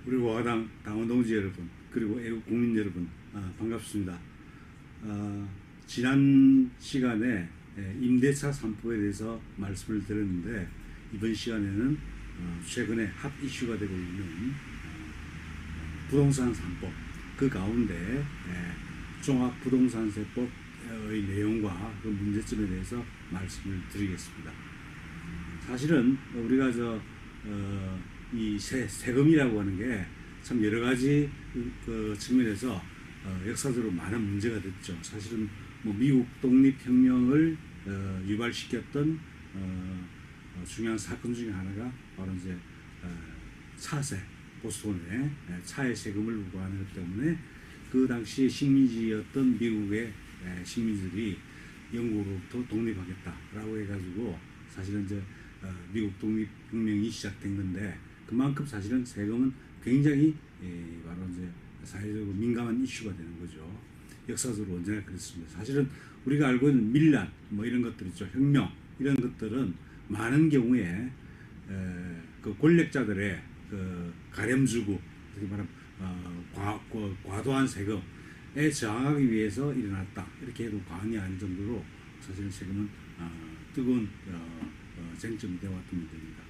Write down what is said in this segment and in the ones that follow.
우리 와당 당원 동지 여러분, 그리고 애국 국민 여러분, 반갑습니다. 지난 시간에 임대차 3법에 대해서 말씀을 드렸는데, 이번 시간에는 최근에 핫 이슈가 되고 있는 부동산 3법, 그 가운데 종합부동산세법의 내용과 그 문제점에 대해서 말씀을 드리겠습니다. 사실은 우리가 이 세금이라고 하는 게 참 여러 가지 그 측면에서 역사적으로 많은 문제가 됐죠. 사실은 뭐 미국 독립혁명을 유발시켰던 중요한 사건 중에 하나가 바로 이제 차세, 보스톤의 차의 세금을 부과하는 것 때문에 그 당시 식민지였던 미국의 식민지들이 영국으로부터 독립하겠다라고 해가지고 사실은 이제 미국 독립혁명이 시작된 건데, 그만큼 사실은 세금은 굉장히 바로 이제 사회적으로 민감한 이슈가 되는 거죠. 역사적으로 언제나 그렇습니다. 사실은 우리가 알고 있는 밀란 뭐 이런 것들 있죠. 혁명 이런 것들은 많은 경우에 그 권력자들의 그 가렴주고, 어떻게 말하면 과도한 세금에 저항하기 위해서 일어났다, 이렇게 해도 과언이 아닐 정도로 사실은 세금은 뜨거운 쟁점이 되어왔던 문제입니다.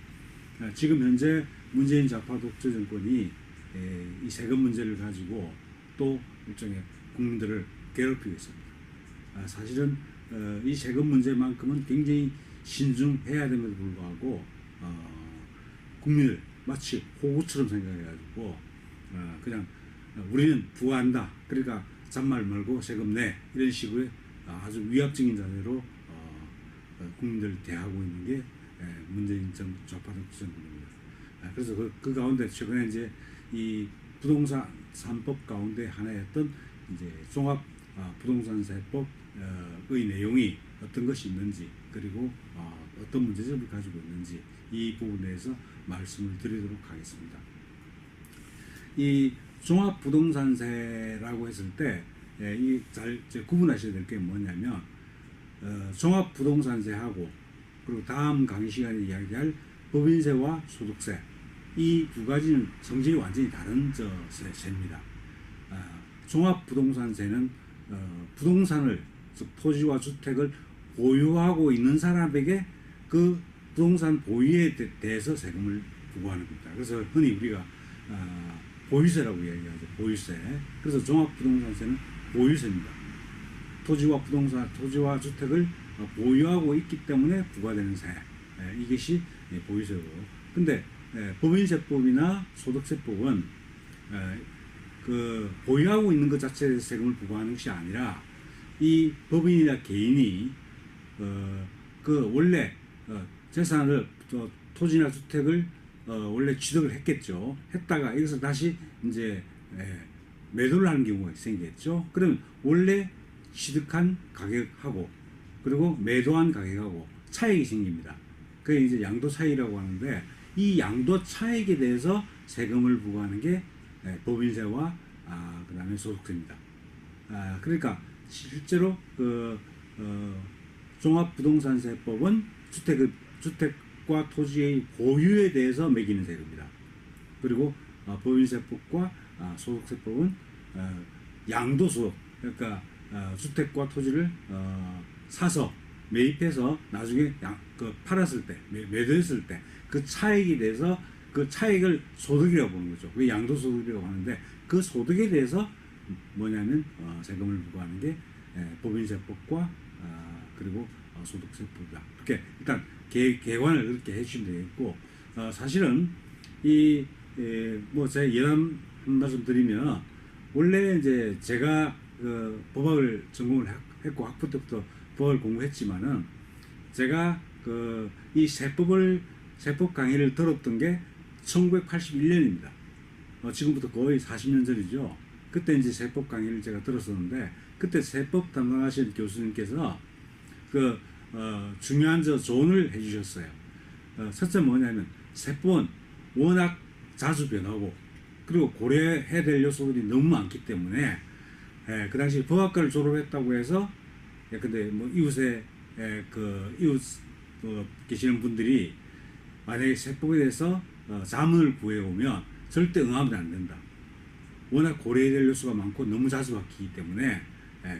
지금 현재 문재인 좌파 독재 정권이 이 세금 문제를 가지고 또 일종의 국민들을 괴롭히고 있습니다. 사실은 이 세금 문제만큼은 굉장히 신중해야 됨에도 불구하고 국민을 마치 호구처럼 생각해가지고 그냥 우리는 부과한다, 그러니까 잔말 말고 세금 내, 이런 식으로 아주 위압적인 자세로 국민들을 대하고 있는 게 문재인 좌파 독재 정권입니다. 그래서 그 가운데 최근에 이제 이 부동산 3법 가운데 하나였던 이제 종합 부동산세법의 내용이 어떤 것이 있는지, 그리고 어떤 문제점을 가지고 있는지, 이 부분에 대해서 말씀을 드리도록 하겠습니다. 이 종합 부동산세라고 했을 때 이 잘 구분하셔야 될 게 뭐냐면, 종합 부동산세하고 그리고 다음 강의 시간에 이야기할 법인세와 소득세, 이 두 가지는 성질이 완전히 다른 세입니다. 종합부동산세는 부동산을, 즉 토지와 주택을 보유하고 있는 사람에게 그 부동산 보유에 대해서 세금을 부과하는 겁니다. 그래서 흔히 우리가 보유세라고 이야기하죠. 보유세. 그래서 종합부동산세는 보유세입니다. 토지와 주택을 보유하고 있기 때문에 부과되는 세, 이것이 보유세고, 근데 법인세법이나 소득세법은 그 보유하고 있는 것 자체에 대해서 세금을 부과하는 것이 아니라, 이 법인이나 개인이 그 원래 재산을, 토지나 주택을 원래 취득을 했겠죠. 했다가 이것을 다시 이제 매도를 하는 경우가 생기겠죠. 그러면 원래 취득한 가격하고 그리고 매도한 가격하고 차익이 생깁니다. 그게 이제 양도 차익이라고 하는데, 이 양도 차익에 대해서 세금을 부과하는 게 법인세와 그다음에 소득세입니다. 그러니까 실제로 그 종합부동산세법은 주택과 토지의 보유에 대해서 매기는 세금입니다. 그리고 법인세법과 소득세법은 양도소득, 그러니까 주택과 토지를 사서 매입해서 나중에 팔았을 때, 매도했을 때 그 차익에 대해서, 그 차익을 소득이라고 보는 거죠. 그게 양도소득이라고 하는데, 그 소득에 대해서 뭐냐면 세금을 부과하는 게 법인세법과 그리고 소득세법이다. 이렇게 일단 개관을 그렇게 해주시면 되겠고, 사실은 뭐 제가 예한 말씀 드리면, 원래 이제 제가 법학을 전공을 했고 학부 때부터 법을 공부했지만은, 제가 이 세법 강의를 들었던 게 1981년입니다. 지금부터 거의 40년 전이죠. 그때 이제 세법 강의를 제가 들었었는데, 그때 세법 담당하신 교수님께서 중요한 조언을 해주셨어요. 첫째 뭐냐면, 세법은 워낙 자주 변하고 그리고 고려해야 될 요소들이 너무 많기 때문에, 그 당시 법학과를 졸업했다고 해서, 근데 뭐 이웃에 이웃 계시는 분들이 만약에 세법에 대해서 자문을 구해오면 절대 응하면 안 된다. 워낙 고려될 요소가 많고 너무 자주 바뀌기 때문에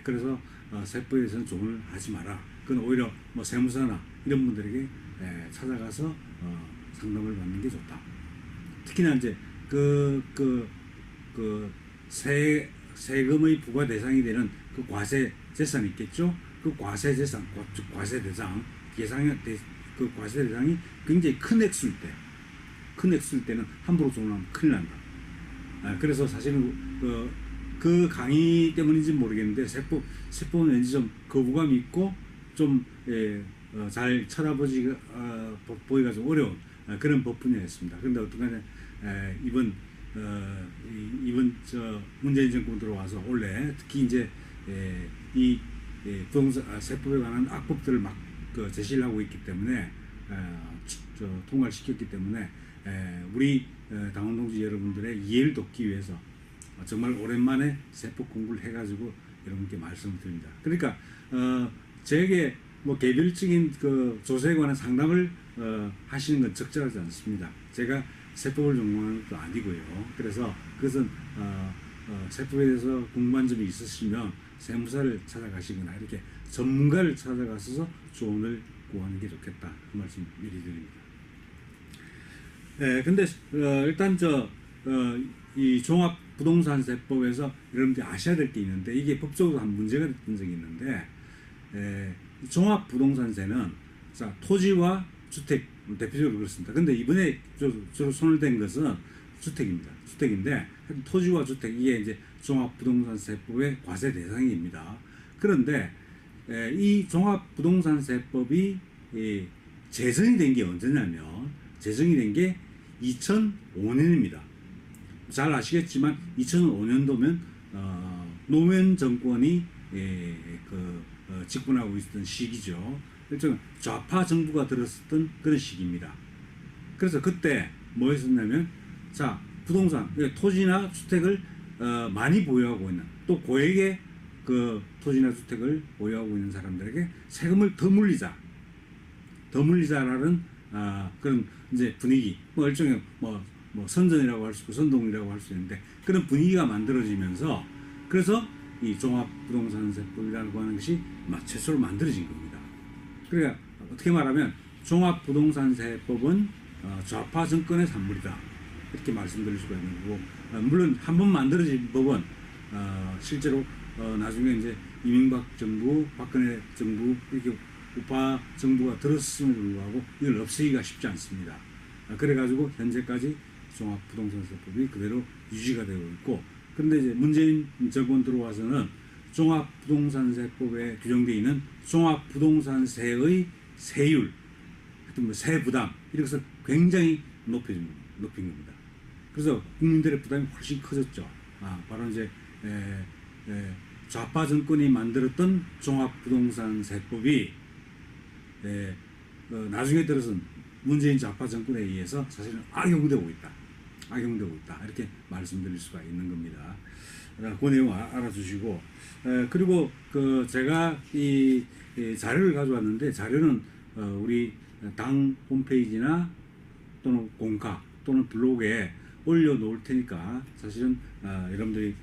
그래서 세법에 대해서는 조언을 하지 마라. 그건 오히려 뭐 세무사나 이런 분들에게 찾아가서 상담을 받는 게 좋다. 특히나 이제 세금의 부과 대상이 되는 그 과세 재산이 있겠죠. 그 과세 재산, 즉 과세 대상 그 과세 대상이 굉장히 큰 액수일 때는 함부로 조언하면 큰일 난다. 그래서 사실은 그 강의 때문인지 모르겠는데 세법은 왠지 좀 거부감이 있고 좀 잘 보기가 좀 어려운 그런 법 분야였습니다. 그런데 어떡하냐 이번 문재인 정권 들어와서 원래 특히 이제 이 부동산 세법에 관한 악법들을 막 제시를 하고 있기 때문에 통과를 시켰기 때문에 우리 당원 동지 여러분들의 이해를 돕기 위해서 정말 오랜만에 세법 공부를 해가지고 여러분께 말씀을 드립니다. 그러니까 저에게 뭐 개별적인 그 조세에 관한 상담을 하시는 건 적절하지 않습니다. 제가 세법을 전공하는 것도 아니고요. 그래서 그것은 세법에 대해서 궁금한 점이 있으시면 세무사를 찾아가시거나 이렇게 전문가를 찾아가서 조언을 구하는 게 좋겠다. 그 말씀 미리 드립니다. 근데 일단 이 종합부동산세법에서 여러분들이 아셔야 될 게 있는데 이게 법적으로 한 문제가 됐던 적이 있는데 종합부동산세는 자 토지와 주택 대표적으로 그렇습니다. 근데 이번에 주로 손을 댄 것은 주택입니다. 주택인데 토지와 주택 이게 이제 종합부동산세법의 과세 대상입니다. 그런데 이 종합부동산세법이 제정이 된 게 언제냐면 제정이 된 게 2005년입니다. 잘 아시겠지만 2005년도면 노무현 정권이 집권하고 있었던 시기죠. 일종 좌파 정부가 들었었던 그런 시기입니다. 그래서 그때 뭐 했었냐면 자 부동산 토지나 주택을 많이 보유하고 있는 또 고액의 그 토지나 주택을 보유하고 있는 사람들에게 세금을 더 물리자라는 그런 이제 분위기 뭐 일종의 뭐 선전이라고 할 수 있고 선동이라고 할 수 있는데 그런 분위기가 만들어지면서 그래서 이 종합부동산세법이라고 하는 것이 최초로 만들어진 겁니다. 그러니까 어떻게 말하면 종합부동산세법은 좌파 정권의 산물이다 이렇게 말씀드릴 수가 있는 거고 물론 한 번 만들어진 법은 실제로 나중에 이제 이명박 정부, 박근혜 정부 이렇게 우파 정부가 들었음에도 불구하고 이걸 없애기가 쉽지 않습니다. 그래가지고 현재까지 종합부동산세법이 그대로 유지가 되고 있고 그런데 이제 문재인 정권 들어와서는 종합부동산세법에 규정되어 있는 종합부동산세의 세율, 하여튼 뭐 세부담 이렇게 해서 굉장히 높인 겁니다. 그래서 국민들의 부담이 훨씬 커졌죠. 바로 이제 좌파 정권이 만들었던 종합부동산세법이 나중에 들어선 문재인 좌파 정권에 의해서 사실은 악용되고 있다 이렇게 말씀드릴 수가 있는 겁니다. 그 내용 알아주시고 그리고 제가 이 자료를 가져왔는데 자료는 우리 당 홈페이지나 또는 공카 또는 블로그에 올려놓을 테니까 사실은 여러분들이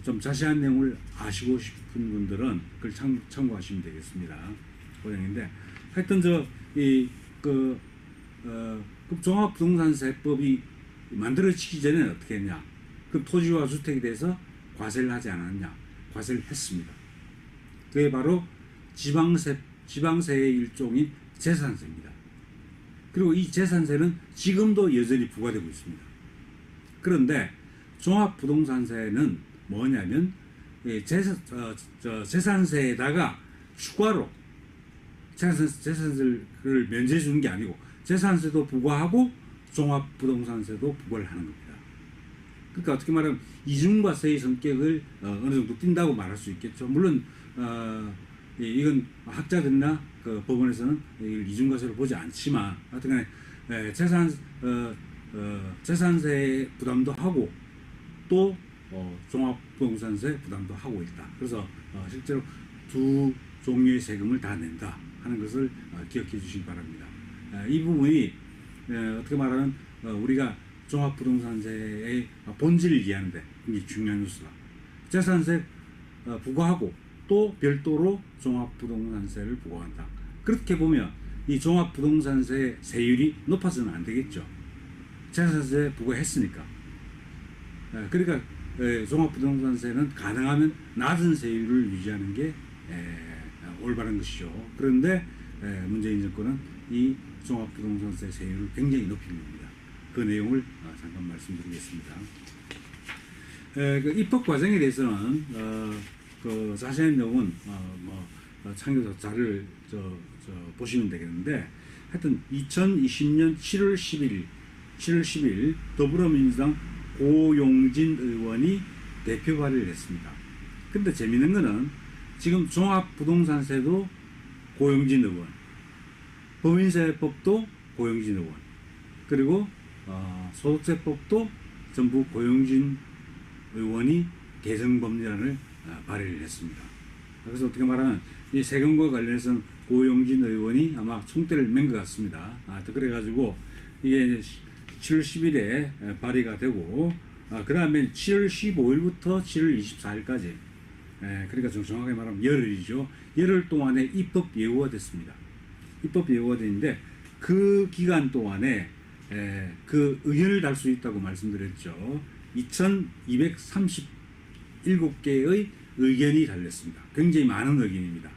좀 자세한 내용을 아시고 싶은 분들은 그걸 참고하시면 되겠습니다. 그 내용인데 하여튼 종합부동산세법이 만들어지기 전에는 어떻게 했냐? 그 토지와 주택에 대해서 과세를 하지 않았냐? 과세를 했습니다. 그게 바로 지방세의 일종인 재산세입니다. 그리고 이 재산세는 지금도 여전히 부과되고 있습니다. 그런데 종합부동산세는 뭐냐면 재산세에다가 추가로 재산세를 면제해 주는 게 아니고 재산세도 부과하고 종합부동산세도 부과를 하는 겁니다. 그러니까 어떻게 말하면 이중과세의 성격을 어느 정도 띈다고 말할 수 있겠죠. 물론 이건 학자들이나 그 법원에서는 이중과세로 보지 않지만 하여튼간에 재산세 부담도 하고 또 종합부동산세 부담도 하고 있다. 그래서 실제로 두 종류의 세금을 다 낸다 하는 것을 기억해 주시기 바랍니다. 이 부분이 어떻게 말하면 우리가 종합부동산세의 본질을 이해하는데 굉장히 중요한 요소다. 재산세 부과하고 또 별도로 종합부동산세를 부과한다. 그렇게 보면 이 종합부동산세 세율이 높아서는 안 되겠죠. 재산세 부과했으니까. 그러니까 종합부동산세는 가능하면 낮은 세율을 유지하는 게 올바른 것이죠. 그런데 문재인 정권은 이 종합부동산세 세율을 굉장히 높인 겁니다. 그 내용을 잠깐 말씀드리겠습니다. 그 입법 과정에 대해서는 그 자세한 내용은 참고서 자료를 보시면 되겠는데, 하여튼 2020년 7월 10일 더불어민주당 고용진 의원이 대표 발의를 했습니다. 근데 재밌는 거는 지금 종합부동산세도 고용진 의원, 법인세법도 고용진 의원, 그리고 소득세법도 전부 고용진 의원이 개정법률안을 발의를 했습니다. 그래서 어떻게 말하면 이 세금과 관련해서는 고용진 의원이 아마 총대를 맨 것 같습니다. 그래가지고 이게 7월 10일에 발의가 되고, 그 다음에 7월 15일부터 7월 24일까지, 그러니까 정확하게 말하면 열흘이죠. 열흘 동안에 입법 예고가 됐습니다. 입법 예고가 됐는데, 그 기간 동안에 그 의견을 달 수 있다고 말씀드렸죠. 2237개의 의견이 달렸습니다. 굉장히 많은 의견입니다.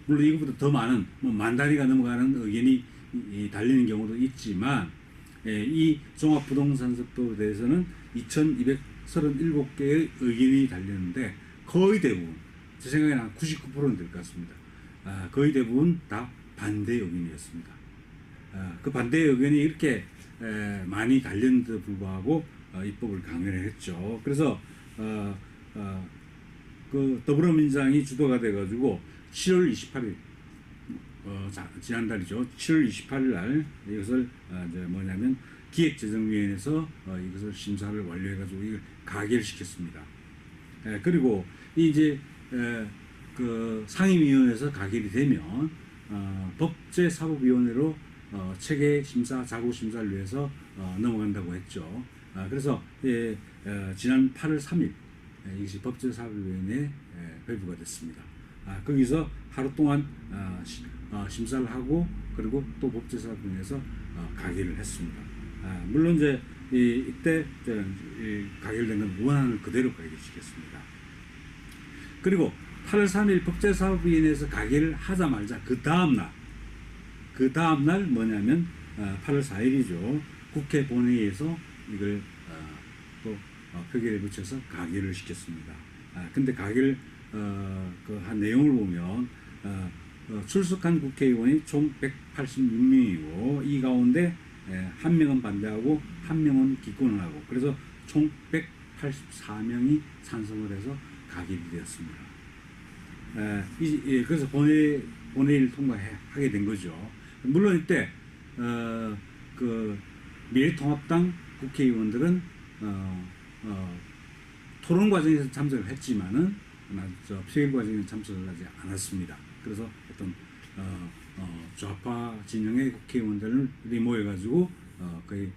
물론 이것보다 더 많은, 만 단위가 넘어가는 의견이 달리는 경우도 있지만, 이 종합부동산세법에 대해서는 2237개의 의견이 달렸는데, 거의 대부분, 제 생각에는 한 99%는 될 것 같습니다. 거의 대부분 다 반대 의견이었습니다. 그 반대 의견이 이렇게 많이 달렸는데도 불구하고 입법을 강요를 했죠. 그래서 그 더불어민주당이 주도가 돼가지고 7월 28일 지난달이죠. 7월 28일 날 이것을 이제 뭐냐면 기획재정위원회에서 이것을 심사를 완료해가지고 이걸 가결시켰습니다. 그리고 이제 그 상임위원회에서 가결이 되면 법제사법위원회로 체계 심사, 자구 심사를 위해서 넘어간다고 했죠. 그래서 지난 8월 3일 이것이 법제사법위원회에 배부가 됐습니다. 거기서 하루 동안 심사를 하고, 그리고 또 법제사법위원회에서 가결을 했습니다. 물론 이제 이때 가결된 건 원안을 그대로 가결시켰습니다. 그리고 8월 3일 법제사법위원회에서 가결을 하자마자 그 다음날 뭐냐면 8월 4일이죠. 국회 본회의에서 이걸 또 표결에 붙여서 가결을 시켰습니다. 근데 가결 그 한 내용을 보면 출석한 국회의원이 총 186명이고 이 가운데 한 명은 반대하고 한 명은 기권을 하고, 그래서 총 184명이 찬성을 해서 가결이 되었습니다. 그래서 본회의를 통과하게 된 거죠. 물론 이때 그 미래통합당 국회의원들은 토론 과정에서 참석을 했지만은 표결 과정에 참석을 하지 않았습니다. 그래서 어떤 좌파 진영의 국회의원들이 모여가지고 거의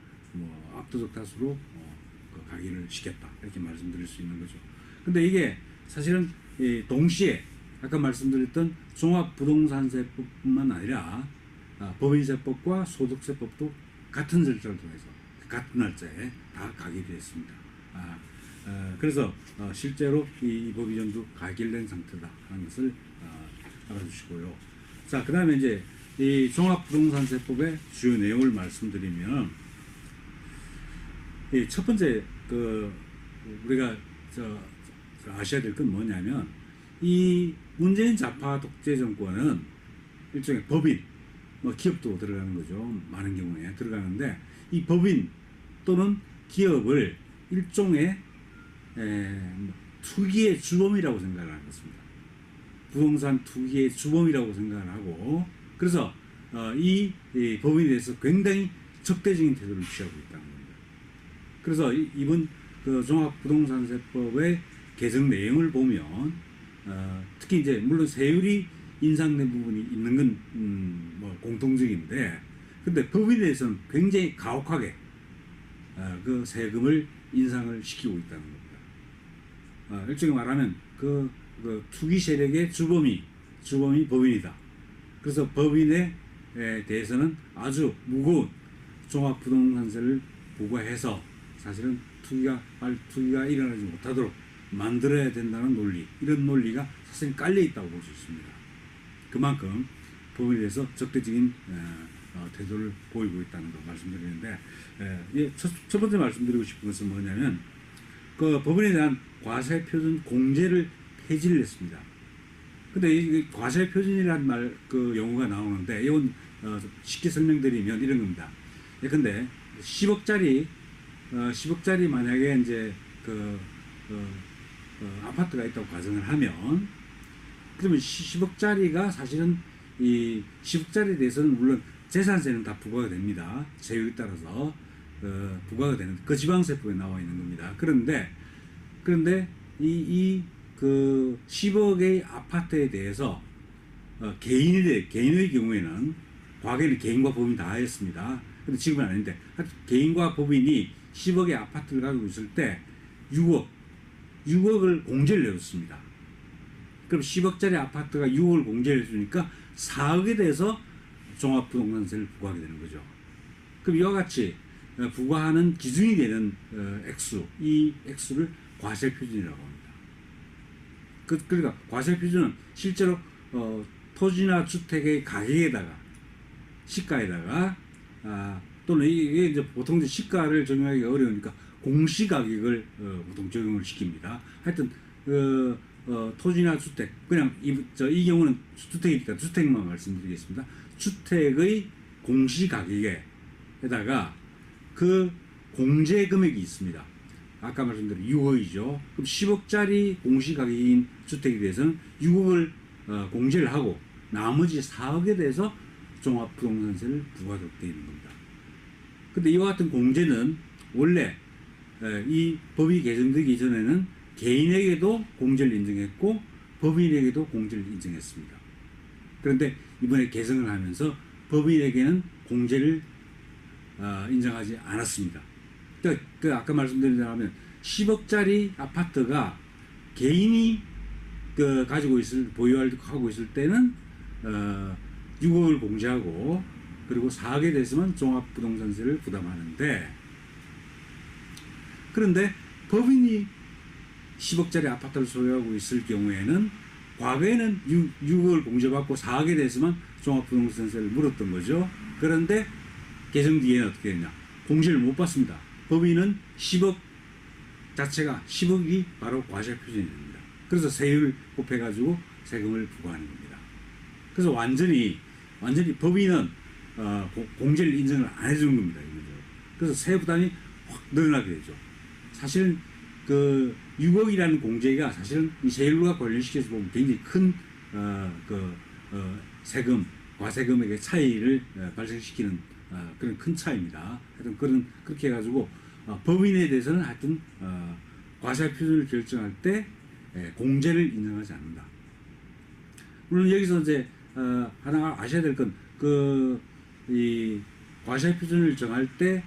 압도적 다수로 그 가결을 시켰다, 이렇게 말씀드릴 수 있는 거죠. 근데 이게 사실은 동시에 아까 말씀드렸던 종합부동산세법뿐만 아니라 법인세법과 소득세법도 같은 절차를 통해서 같은 날짜에 다 가결이 됐습니다. 그래서 실제로 이 법이 전부 가결된 상태다 하는 것을 알아주시고요. 자, 그 다음에 이제 이 종합부동산세법의 주요 내용을 말씀드리면, 첫 번째 우리가 아셔야 될 건 뭐냐면, 이 문재인 좌파 독재 정권은 일종의 법인, 기업도 들어가는 거죠. 많은 경우에 들어가는데, 이 법인 또는 기업을 일종의 투기의 주범이라고 생각을 하는 것입니다. 부동산 투기의 주범이라고 생각을 하고, 그래서 이 법인에 대해서 굉장히 적대적인 태도를 취하고 있다는 겁니다. 그래서 이번 그 종합부동산세법의 개정 내용을 보면 특히 이제 물론 세율이 인상된 부분이 있는 건 공통적인데, 근데 법인에 대해서는 굉장히 가혹하게 그 세금을 인상을 시키고 있다는 겁니다. 일종의 말하면 그 투기 세력의 주범이 법인이다. 그래서 법인에 대해서는 아주 무거운 종합부동산세를 부과해서 사실은 투기가 일어나지 못하도록 만들어야 된다는 논리, 이런 논리가 사실 깔려 있다고 볼 수 있습니다. 그만큼 법인에 대해서 적대적인 태도를 보이고 있다는 걸 말씀드리는데, 첫 번째 말씀드리고 싶은 것은 뭐냐면, 그 법인에 대한 과세표준 공제를 폐지를 했습니다. 근데 이 과세표준이라는 그 용어가 나오는데, 이건 쉽게 설명드리면 이런 겁니다. 근데 10억짜리 만약에 이제 아파트가 있다고 가정을 하면, 그러면 10억짜리가 사실은 이 10억짜리에 대해서는 물론 재산세는 다 부과가 됩니다. 세율에 따라서 부과가 되는 그 지방세법에 나와 있는 겁니다. 그런데 그 10억의 아파트에 대해서 개인의 경우에는 과거에는 개인과 법인 다 했습니다. 근데 지금은 아닌데, 개인과 법인이 10억의 아파트를 가지고 있을 때 6억을 공제를 내줬습니다. 그럼 10억짜리 아파트가 6억을 공제를 해주니까 4억에 대해서 종합부동산세를 부과하게 되는 거죠. 그럼 이와 같이 부과하는 기준이 되는 이 액수를 과세표준이라고 합니다. 그러니까 과세표준은 실제로 토지나 주택의 가격에다가, 시가에다가, 또는 이게 이제 보통 시가를 적용하기 어려우니까 공시가격을 보통 적용을 시킵니다. 하여튼 토지나 주택, 그냥 이 경우는 주택이니까 주택만 말씀드리겠습니다. 주택의 공시가격에다가 그 공제 금액이 있습니다. 아까 말씀드린 6억이죠. 그럼 10억짜리 공시가격인 주택에 대해서는 6억을 공제를 하고 나머지 4억에 대해서 종합부동산세를 부과하도록 되어 있는 겁니다. 근데 이와 같은 공제는 원래 이 법이 개정되기 전에는 개인에게도 공제를 인정했고 법인에게도 공제를 인정했습니다. 그런데 이번에 개정을 하면서 법인에게는 공제를 인정하지 않았습니다. 그 아까 말씀드린다면 10억짜리 아파트가 개인이 보유하고 있을 때는 6억을 공제하고, 그리고 4억에 대해서만 종합부동산세를 부담하는데, 그런데 법인이 10억짜리 아파트를 소유하고 있을 경우에는 과거에는 6억을 공제받고 4억에 대해서만 종합부동산세를 물었던 거죠. 그런데 개정 뒤에는 어떻게 했냐? 공제를 못 받습니다. 법인은 10억 자체가 10억이 바로 과세 표준이 됩니다. 그래서 세율을 곱해가지고 세금을 부과하는 겁니다. 그래서 완전히 법인은 공제를 인정을 안 해주는 겁니다. 그래서 세부 부담이 확 늘어나게 되죠. 사실은 그 6억이라는 공제가 사실은 이 세율과 관련시켜서 보면 굉장히 큰 과세금액의 차이를 발생시키는 그런 큰 차이입니다. 하여튼 그렇게 해가지고 법인에 대해서는 하여튼 과세 표준을 결정할 때 공제를 인정하지 않는다. 물론 여기서 이제 하나 아셔야 될 건 이 과세 표준을 정할 때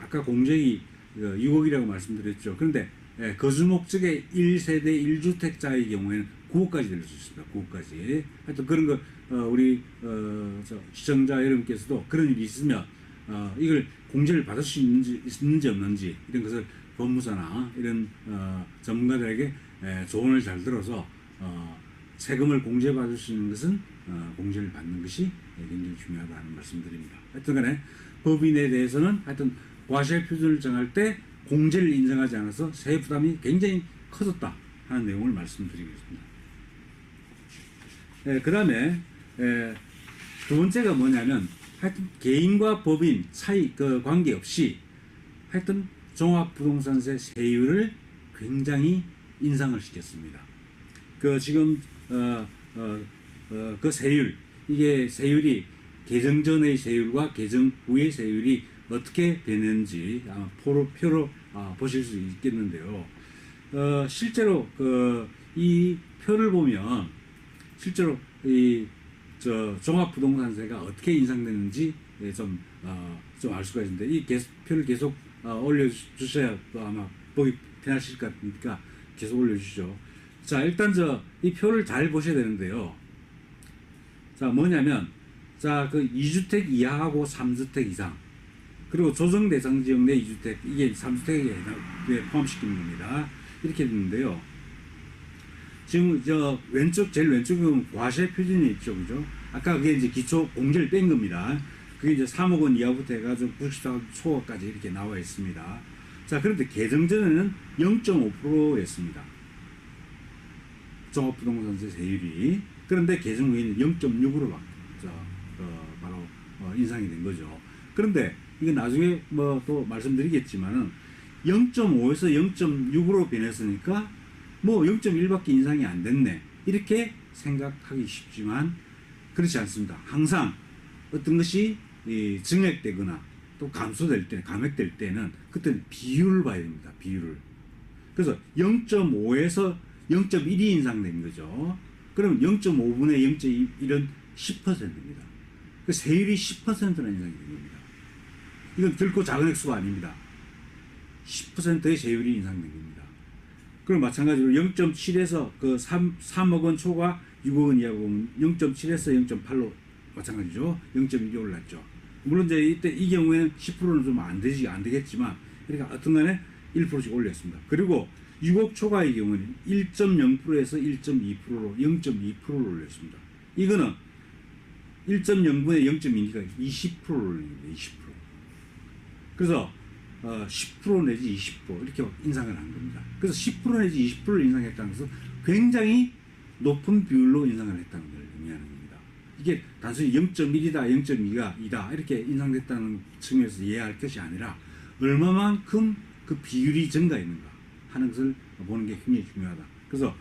아까 공제액이 6억이라고 말씀드렸죠. 그런데 거주 목적의 1세대 1주택자의 경우에는 9억까지 될 수 있습니다. 9억까지. 하여튼 그런 거 우리 시청자 여러분께서도 그런 일이 있으면 이걸 공제를 받을 수 있는지 없는지 이런 것을 법무사나 이런 전문가들에게 조언을 잘 들어서 세금을 공제받을 수 있는 것은 공제를 받는 것이 굉장히 중요하다는 말씀드립니다. 하여튼 간에 법인에 대해서는 하여튼 과세 표준을 정할 때 공제를 인정하지 않아서 세액 부담이 굉장히 커졌다 하는 내용을 말씀드리겠습니다. 그 다음에 두 번째가 뭐냐면 하여튼 개인과 법인 차이 관계없이 하여튼 종합부동산세 세율을 굉장히 인상을 시켰습니다. 지금 그 세율, 이게 세율이 개정 전의 세율과 개정 후의 세율이 어떻게 되는지 표로 보실 수 있겠는데요. 실제로 이 표를 보면 실제로 종합부동산세가 어떻게 인상되는지 좀 좀 알 수가 있는데 이 표를 계속 올려주셔야 또 아마 보기 편하실 것 같으니까 계속 올려주시죠. 자, 일단 이 표를 잘 보셔야 되는데요. 자, 뭐냐면, 자, 그 2주택 이하하고 3주택 이상, 그리고 조정 대상 지역 내 2주택, 이게 3주택에 포함시키는 겁니다. 이렇게 됐는데요. 지금 왼쪽, 제일 왼쪽은 과세 표준이 있죠. 그죠? 아까 그게 이제 기초 공제를 뺀 겁니다. 그게 이제 3억 원 이하부터 해가지고 94억 초까지 이렇게 나와 있습니다. 자, 그런데 개정 전에는 0.5%였습니다. 종합부동산세 세율이. 그런데 개정 후에는 0.6으로 바로 인상이 된 거죠. 그런데 이거 나중에 뭐 또 말씀드리겠지만은 0.5에서 0.6으로 변했으니까 뭐 0.1밖에 인상이 안 됐네, 이렇게 생각하기 쉽지만 그렇지 않습니다. 항상 어떤 것이 증액되거나 또 감소될 때, 감액될 때는 그때는 비율을 봐야 됩니다. 비율을. 그래서 0.5에서 0.1이 인상된 거죠. 그러면 0.5분의 0.1은 10%입니다. 그 세율이 10%나 인상이 된 겁니다. 이건 결코 작은 액수가 아닙니다. 10%의 세율이 인상된 겁니다. 그럼 마찬가지로 0.7에서 그 3억 원 초과 6억 원 이하 보면 0.7에서 0.8로 마찬가지죠. 0.1이 올랐죠. 물론 이제 이때 이 경우에는 10%는 좀 안 되겠지만, 그러니까 어떤 간에 1%씩 올렸습니다. 그리고 6억 초과의 경우는 1.0%에서 1.2%로 0.2%를 올렸습니다. 이거는 1.0분의 0.2니까 20%를 올린 겁니다. 20%. 그래서 10% 내지 20% 이렇게 인상을 한 겁니다. 그래서 10% 내지 20%를 인상했다는 것은 굉장히 높은 비율로 인상을 했다는 걸 의미하는 겁니다. 이게 단순히 0.1이다, 0.2가 2다 이렇게 인상됐다는 측면에서 이해할 것이 아니라 얼마만큼 그 비율이 증가했는가 하는 것을 보는 게 굉장히 중요하다. 그래서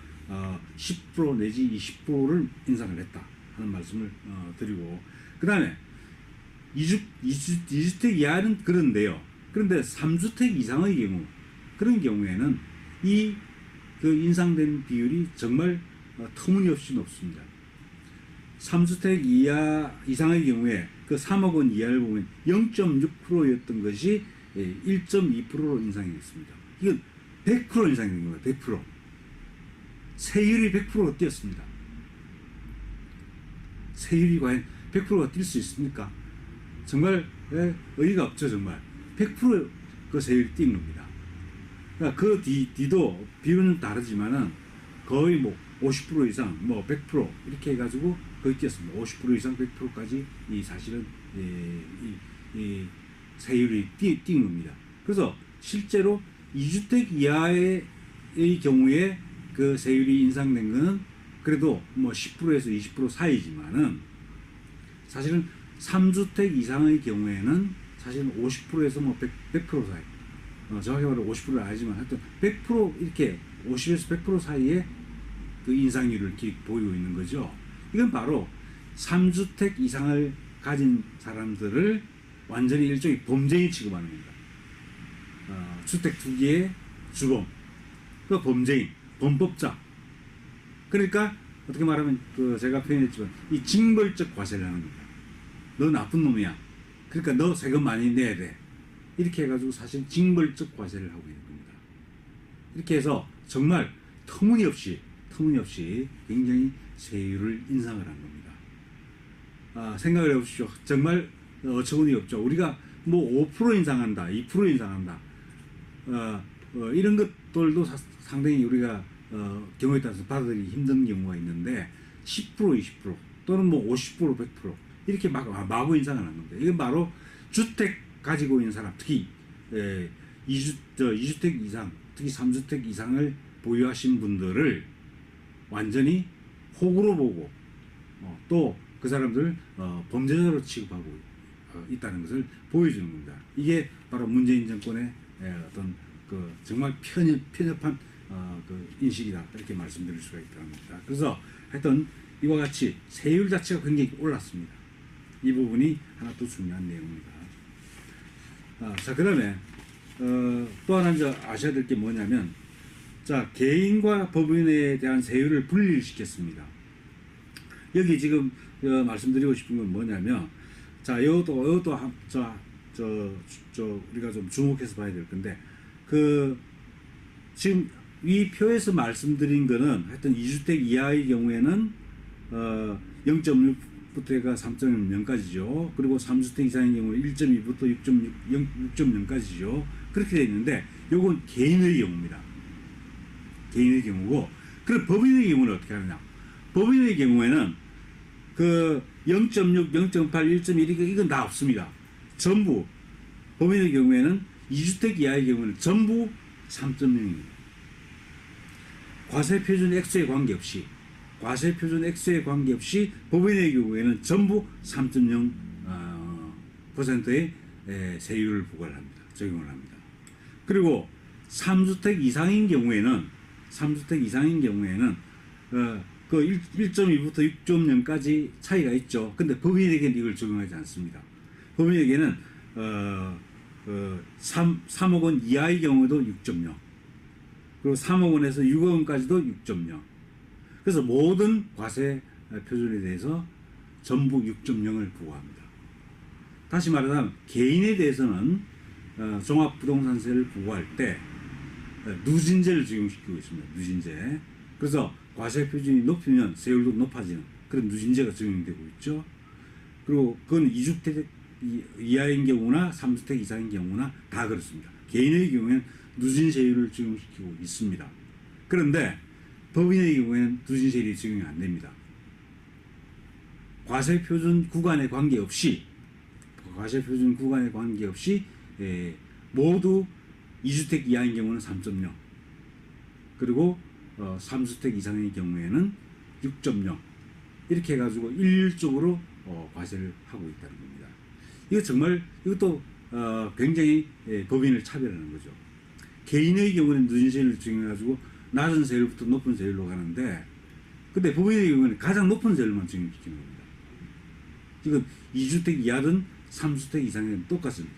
10% 내지 20%를 인상을 했다 하는 말씀을 드리고, 그 다음에 2주택 이하는 그런데요. 그런데 3주택 이상의 경우, 그런 경우에는 그 인상된 비율이 정말 터무니없이 높습니다. 3주택 이상의 경우에 그 3억 원 이하를 보면 0.6%였던 것이 1.2%로 인상이 됐습니다. 이건 100% 인상이 된 겁니다. 100%. 세율이 100%가 뛰었습니다. 세율이 과연 100%가 뛸 수 있습니까? 정말 의의가 없죠. 정말 100%그 세율이 뛴 겁니다. 그러니까 그 뒤도 비율은 다르지만은 거의 뭐 50% 이상, 뭐 100% 이렇게 해가지고 거의 뛰었습니다. 50% 이상 100%까지 사실은 이 세율이 뛴 겁니다. 그래서 실제로 2주택 이하의 경우에 그 세율이 인상된 거는 그래도 뭐 10%에서 20% 사이지만은 사실은 3주택 이상의 경우에는 사실은 50%에서 뭐 100% 사이, 정확히 말하면 50%는 아니지만 하여튼 100% 이렇게 50에서 100% 사이에 그 인상률을 보이고 있는 거죠. 이건 바로 3주택 이상을 가진 사람들을 완전히 일종의 범죄인 취급하는 겁니다. 주택 투기의 주범, 그 범죄인, 범법자. 그러니까 어떻게 말하면 제가 표현했지만 이 징벌적 과세를 하는 겁니다. 너 나쁜 놈이야. 그러니까 너 세금 많이 내야 돼. 이렇게 해가지고 사실 징벌적 과세를 하고 있는 겁니다. 이렇게 해서 정말 터무니없이 굉장히 세율을 인상을 한 겁니다. 생각을 해보십시오. 정말 어처구니 없죠. 우리가 뭐 5% 인상한다, 2% 인상한다, 이런 것들도 상당히 우리가 경우에 따라서 받아들이기 힘든 경우가 있는데 10%, 20% 또는 뭐 50%, 100% 이렇게 마구 인상을 한 겁니다. 이건 바로 주택 가지고 있는 사람, 특히 2주택 이상, 특히 3주택 이상을 보유하신 분들을 완전히 호구로 보고 또 그 사람들을 범죄자로 취급하고 있다는 것을 보여주는 겁니다. 이게 바로 문재인 정권의 어떤 정말 편협한 그 인식이다, 이렇게 말씀드릴 수가 있다는 겁니다. 그래서 하여튼 이와 같이 세율 자체가 굉장히 올랐습니다. 이 부분이 하나 또 중요한 내용입니다. 자, 그 다음에 또 하나 이제 아셔야 될 게 뭐냐면, 자, 개인과 법인에 대한 세율을 분리를 시켰습니다. 여기 지금 말씀드리고 싶은 건 뭐냐면, 자, 이것도 우리가 좀 주목해서 봐야 될 건데, 그, 지금 이 표에서 말씀드린 거는 하여튼 2주택 이하의 경우에는, 0.6부터 해가 3.0까지죠. 그리고 3주택 이상의 경우는 1.2부터 6.0까지죠. 그렇게 되어 있는데, 요건 개인의 경우입니다. 개인의 경우고, 그럼 법인의 경우는 어떻게 하느냐? 법인의 경우에는 그 0.6, 0.8, 1.1 이건 다 없습니다. 전부 법인의 경우에는 2주택 이하의 경우는 전부 3.0입니다. 과세표준 액수에 관계없이 법인의 경우에는 전부 3.0 %의 세율을 부과를 합니다. 적용을 합니다. 그리고 3주택 이상인 경우에는 그 1.2부터 6.0까지 차이가 있죠. 근데 법인에게는 이걸 적용하지 않습니다. 법인에게는 3억 원 이하의 경우도 6.0, 그리고 3억 원에서 6억 원까지도 6.0. 그래서 모든 과세 표준에 대해서 전부 6.0을 부과합니다. 다시 말하자면 개인에 대해서는 종합부동산세를 부과할 때 누진제를 적용시키고 있습니다. 누진제. 그래서 과세 표준이 높으면 세율도 높아지는 그런 누진제가 적용되고 있죠. 그리고 그건 2주택 이하인 경우나 3주택 이상인 경우나 다 그렇습니다. 개인의 경우에는 누진세율을 적용시키고 있습니다. 그런데 법인의 경우에는 누진세율이 적용이 안 됩니다. 과세 표준 구간에 관계없이 모두 2주택 이하인 경우는 3.0, 그리고 3주택 이상의 경우에는 6.0 이렇게 해가지고 일률적으로 과세를 하고 있다는 겁니다. 이것도 굉장히 법인을 차별하는 거죠. 개인의 경우는 누진세율을 적용해가지고 낮은 세율부터 높은 세율로 가는데, 근데 법인의 경우는 가장 높은 세율만 적용시키는 겁니다. 이건 2주택 이하든 3주택 이상이든 똑같습니다.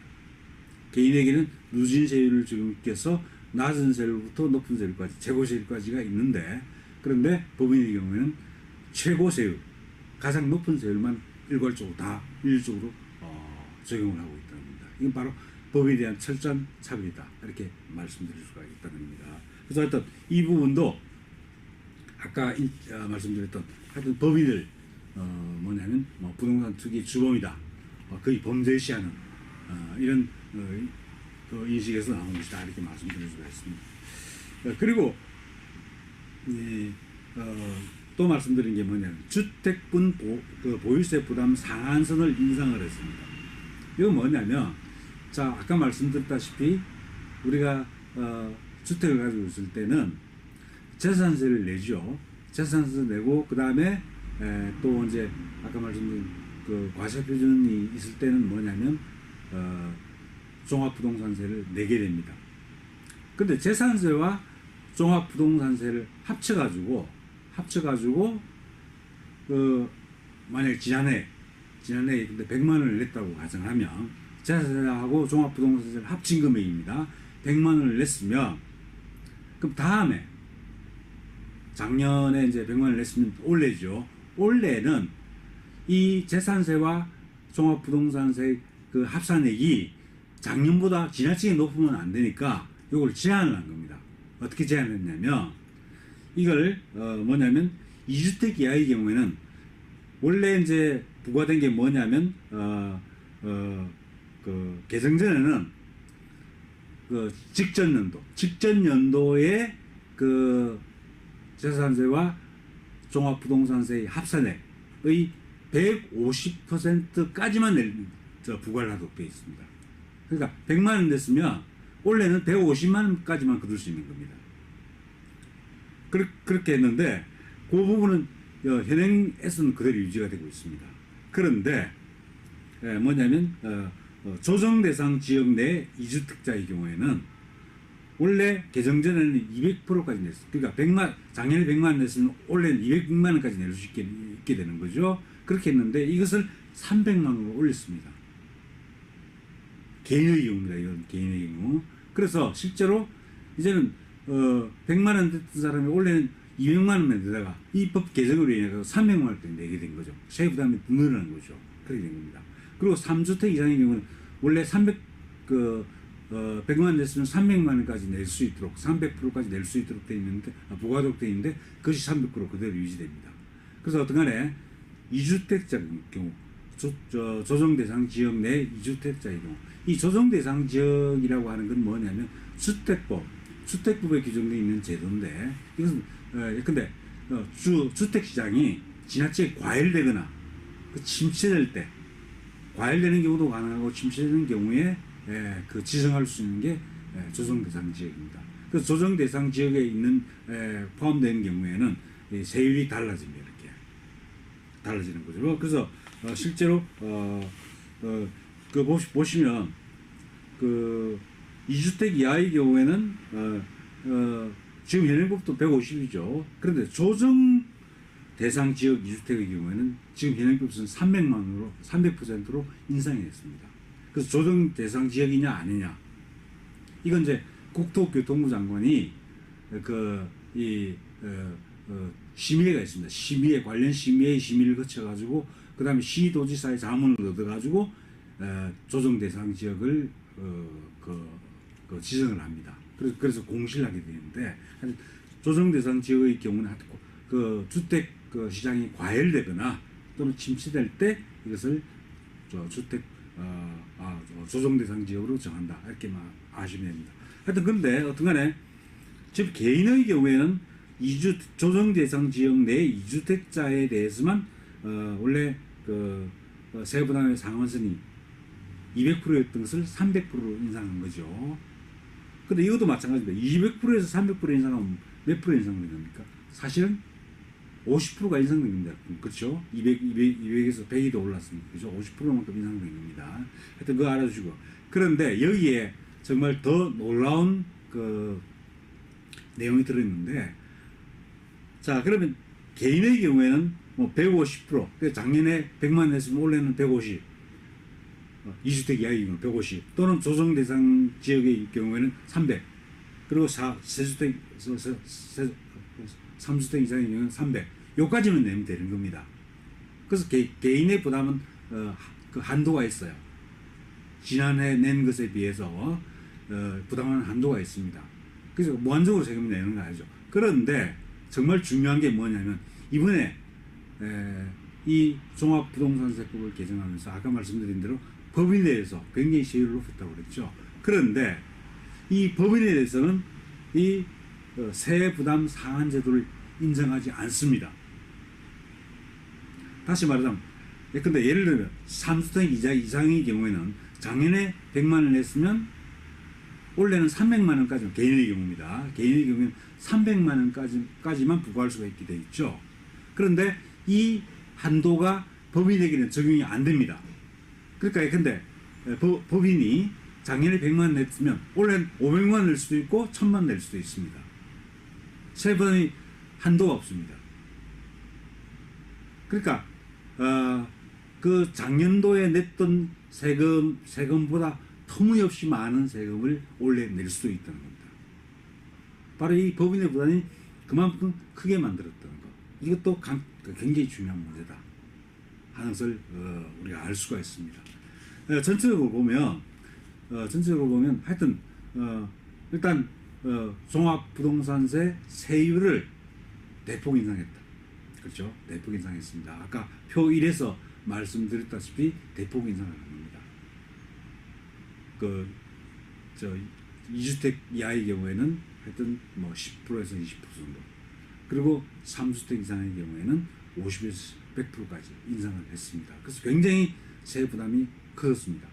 개인에게는 누진세율을 적용시켜서 낮은 세율부터 높은 세율까지, 최고세율까지가 있는데, 그런데 법인의 경우에는 최고세율, 가장 높은 세율만 일괄적으로 다 일률적으로 적용을 하고 있다는 겁니다. 이건 바로 법에 대한 철저한 차별이다, 이렇게 말씀드릴 수가 있다는 겁니다. 그래서 하여튼 이 부분도 아까 말씀드렸던 하여튼 법인을 뭐냐면 부동산 투기 주범이다, 거의 범죄시하는 이런 그 인식에서 나온 것이다, 이렇게 말씀드릴 수가 있습니다. 그리고 또 말씀드린 게 뭐냐면 주택분 보유세 부담 상한선을 인상을 했습니다. 이건 뭐냐면, 자, 아까 말씀드렸다시피 우리가 주택을 가지고 있을 때는 재산세를 내죠. 재산세 내고, 그 다음에 또 이제 아까 말씀드린 그 과세 표준이 있을 때는 뭐냐면 종합부동산세를 내게 됩니다. 근데 재산세와 종합부동산세를 합쳐가지고 만약 지난해 근데 100만 원을 냈다고 가정하면, 재산세하고 종합부동산세를 합친 금액입니다. 100만 원을 냈으면, 그럼 다음에 작년에 이제 100만 원을 냈으면 올해죠. 올해는 이 재산세와 종합부동산세 그 합산액이 작년보다 지나치게 높으면 안 되니까 이걸 제한을 한 겁니다. 어떻게 제한했냐면, 이걸 뭐냐면 2주택 이하의 경우에는 원래 이제 부과된 게 뭐냐면 그 개정전에는 그 직전 연도에 그 재산세와 종합부동산세의 합산액의 150%까지만 부과를 하도록 되어 있습니다. 그러니까 100만 원 냈으면 원래는 150만 원까지만 거둘 수 있는 겁니다. 그렇게 했는데 그 부분은 현행에서는 그대로 유지가 되고 있습니다. 그런데 뭐냐면 조정 대상 지역 내 2주택자의 경우에는 원래 개정 전에는 200%까지 냈어요. 그러니까 작년에 100만 원 냈으면 올해는 200만 원까지 낼 수 있게 되는 거죠. 그렇게 했는데 이것을 300만 원으로 올렸습니다. 개인의 경우입니다. 이건 개인의 경우. 그래서 실제로 이제는 100만 원 냈던 사람이 원래는 200만 원만 내다가 이 법 개정으로 인해 300만 원까지 내게 된 거죠. 세부 부담이 늘어난 거죠. 그렇게 된 겁니다. 그리고 3주택 이상의 경우는 원래 100만 냈으면 300만 원까지 낼 수 있도록 300%까지 낼 수 있도록 되어 있는데 부과되도록 되어 있는데 그것이 300% 그대로 유지됩니다. 그래서 어떤간에 2주택자 경우 조정 대상 지역 내 2주택자의 경우 이 조정 대상 지역이라고 하는 건 뭐냐면 주택법에 규정되어 있는 제도인데 이것은 근데 주택 시장이 지나치게 과열되거나 침체될 때 과열되는 경우도 가능하고 침체되는 경우에 그 지정할 수 있는 게 조정 대상 지역입니다. 그래서 조정 대상 지역에 있는 포함되는 경우에는 세율이 달라집니다. 이렇게 달라지는 거죠. 그래서 실제로 보시면 그 2주택 이하의 경우에는 지금 현행법도 150이죠. 그런데 조정 대상 지역 2주택의 경우에는 지금 현행법에서는 300만 원으로 300%로 인상이 됐습니다. 그래서 조정 대상 지역이냐 아니냐 이건 이제 국토교통부 장관이 심의회가 있습니다. 심의회 관련 심의를 거쳐가지고 그 다음에 시도지사의 자문을 얻어가지고 조정 대상 지역을 지정을 합니다. 그래서 공시를 하게 되는데 조정 대상 지역의 경우는 그 주택 시장이 과열되거나 또는 침체될 때 이것을 조정 대상 지역으로 정한다 이렇게만 아시면 됩니다. 하여튼 근데 어떤간에 지금 개인의 경우에는 조정 대상 지역 내 2주택자에 대해서만 원래 세부담의 상한선이 200%였던 것을 300%로 인상한 거죠. 근데 이것도 마찬가지입니다. 200%에서 300% 인상하면 몇 프로 인상된 겁니까? 사실은 50%가 인상된 겁니다. 그렇죠? 200에서 100이 더 올랐습니다. 그죠? 50%만큼 인상된 겁니다. 하여튼 그거 알아주시고. 그런데 여기에 정말 더 놀라운 내용이 들어있는데, 자, 그러면 개인의 경우에는 뭐 150%, 그러니까 작년에 100만 냈으면 올해는 150, 2주택 이하의 경우는 150, 또는 조정 대상 지역의 경우에는 300, 그리고 3주택 이상의 경우는 300, 요까지는 내면 되는 겁니다. 그래서 개인의 부담은 그 한도가 있어요. 지난해 낸 것에 비해서 부담하는 한도가 있습니다. 그래서 무한적으로 세금을 내는 거 아니죠. 그런데 정말 중요한 게 뭐냐면 이번에 이 종합부동산세법을 개정하면서 아까 말씀드린 대로 법인에 대해서 굉장히 세율을 높였다고 그랬죠. 그런데 이 법인에 대해서는 이 세부담 상한 제도를 인정하지 않습니다. 다시 말하자면, 근데 예를 들면 3주택 이상의 경우에는 작년에 100만 원 냈으면 올해는 300만 원까지, 개인의 경우입니다. 개인의 경우에는 300만 원까지만 부과할 수가 있게 되어 있죠. 그런데 이 한도가 법인에게는 적용이 안 됩니다. 그러니까 근데 법인이 작년에 100만 원 냈으면 올해는 500만 원 낼 수도 있고 1000만 원 낼 수도 있습니다. 세부담이 한도가 없습니다. 그러니까 그 작년도에 냈던 세금보다 터무니없이 많은 세금을 올해 낼 수도 있다는 겁니다. 바로 이 법인의 부담이 그만큼 크게 만들었다는 것. 이것도 굉장히 중요한 문제다 하는 것을 우리가 알 수가 있습니다. 전체적으로 보면 하여튼 일단 종합부동산세 세율을 대폭 인상했다. 그렇죠? 대폭 인상했습니다. 아까 표 1에서 말씀드렸다시피 대폭 인상을 한 겁니다. 2주택 이하의 경우에는 하여튼 뭐 10%에서 20% 정도. 그리고 3주택 이상의 경우에는 50에서 100%까지 인상을 했습니다. 그래서 굉장히 세 부담이 커졌습니다.